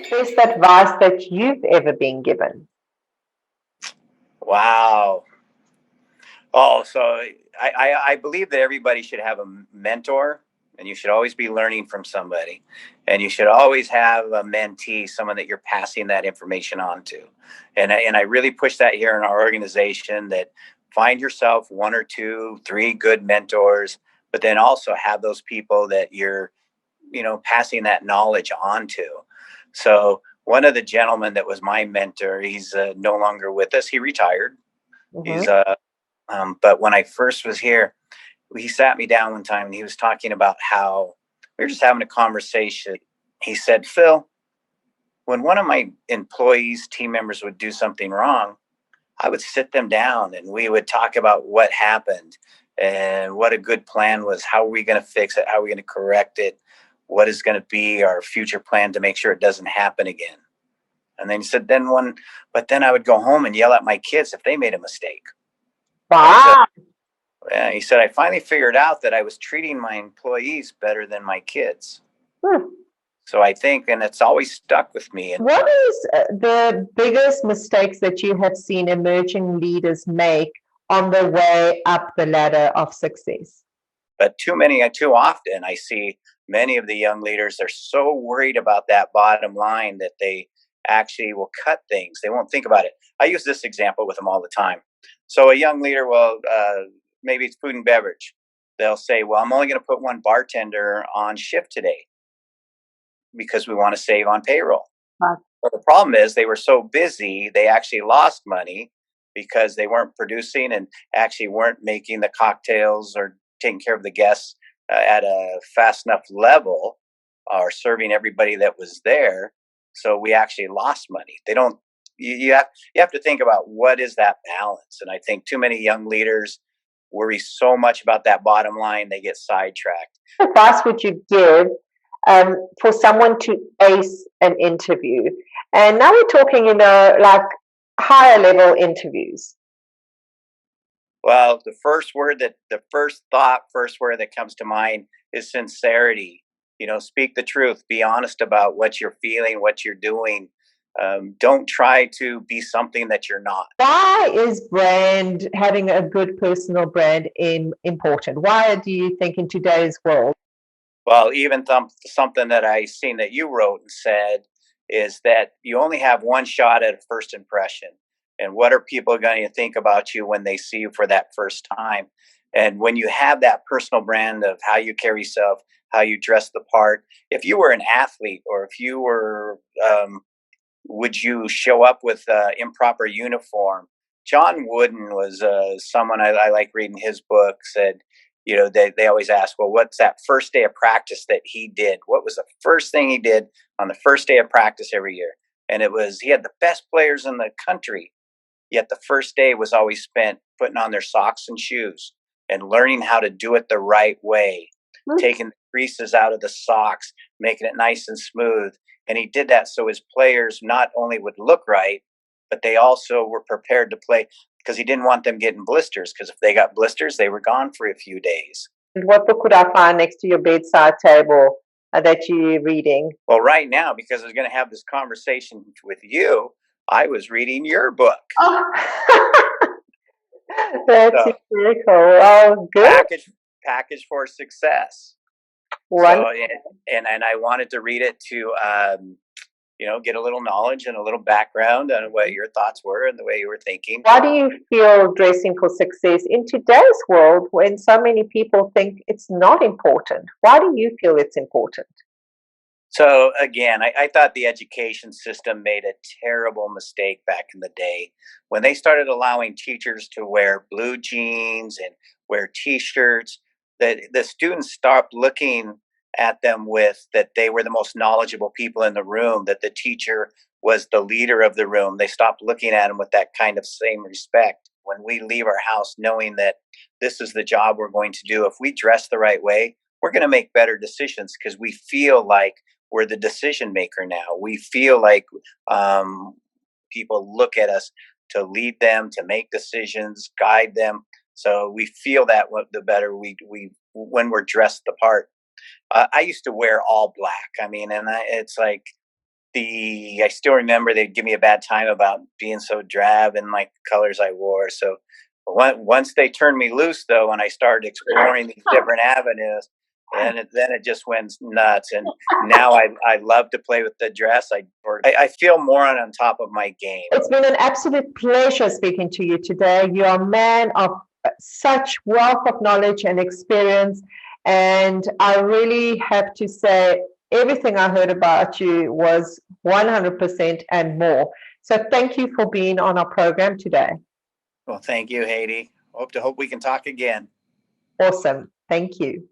Best advice that you've ever been given? Wow. Oh, so I believe that everybody should have a mentor, and you should always be learning from somebody, and you should always have a mentee, someone that you're passing that information on to. And I really push that here in our organization, that find yourself one or two, three good mentors, but then also have those people that you're, passing that knowledge on to. So one of the gentlemen that was my mentor, he's no longer with us. He retired. Mm-hmm. He's But when I first was here, he sat me down one time and he was talking about how we were just having a conversation. He said, Phil, when one of my employees, team members would do something wrong, I would sit them down and we would talk about what happened and what a good plan was. How are we going to fix it? How are we going to correct it? What is going to be our future plan to make sure it doesn't happen again? And then he said, but then I would go home and yell at my kids if they made a mistake. And he said, Wow. yeah, he said, I finally figured out that I was treating my employees better than my kids. Hmm. So I think, and it's always stuck with me. And What is the biggest mistakes that you have seen emerging leaders make on the way up the ladder of success? but too often, I see many of the young leaders are so worried about that bottom line that they actually will cut things. They won't think about it. I use this example with them all the time. So a young leader will, maybe it's food and beverage. They'll say, well, I'm only going to put one bartender on shift today because we want to save on payroll. Right. Well, the problem is they were so busy, they actually lost money because they weren't producing and actually weren't making the cocktails or taking care of the guests at a fast enough level or serving everybody that was there. So we actually lost money. They don't. You have to think about what is that balance. And I think too many young leaders worry so much about that bottom line, they get sidetracked. What advice would you give for someone to ace an interview? And now we're talking, like higher level interviews. Well, first word that comes to mind is sincerity. Speak the truth. Be honest about what you're feeling, what you're doing. Don't try to be something that you're not. Why is having a good personal brand important? Why do you think in today's world? Well, even something that I seen that you wrote and said is that you only have one shot at a first impression. And what are people going to think about you when they see you for that first time? And when you have that personal brand of how you carry yourself, how you dress the part, if you were an athlete or if you were, would you show up with improper uniform? John Wooden was someone I like reading his book. Said, they always ask, well, what's that first day of practice that he did? What was the first thing he did on the first day of practice every year? And it was, he had the best players in the country, yet the first day was always spent putting on their socks and shoes and learning how to do it the right way, taking the creases out of the socks, making it nice and smooth. And he did that so his players not only would look right, but they also were prepared to play, because he didn't want them getting blisters. Because if they got blisters, they were gone for a few days. And what book could I find next to your bedside table that you're reading? Well, right now, because I was going to have this conversation with you, I was reading your book. Oh. That's So, very cool. Oh, good. package for success. Wonderful. So, and I wanted to read it to, get a little knowledge and a little background on what your thoughts were and the way you were thinking. Why do you feel dressing for success in today's world when so many people think it's not important? Why do you feel it's important? So again, I thought the education system made a terrible mistake back in the day when they started allowing teachers to wear blue jeans and wear T-shirts. That the students stopped looking at them with that they were the most knowledgeable people in the room, that the teacher was the leader of the room. They stopped looking at them with that kind of same respect. When we leave our house knowing that this is the job we're going to do, if we dress the right way, we're going to make better decisions because we feel like we're the decision maker now. We feel like people look at us to lead them, to make decisions, guide them. So we feel that the better we when we're dressed the part. I used to wear all black. I mean, it's like I still remember they'd give me a bad time about being so drab in my colors I wore. So once they turned me loose, though, and I started exploring these different avenues, then it just went nuts. And now I love to play with the dress. I feel more on top of my game. It's been an absolute pleasure speaking to you today. You are a man of such wealth of knowledge and experience. And I really have to say, everything I heard about you was 100% and more. So thank you for being on our program today. Well, thank you, Haiti. Hope we can talk again. Awesome. Thank you.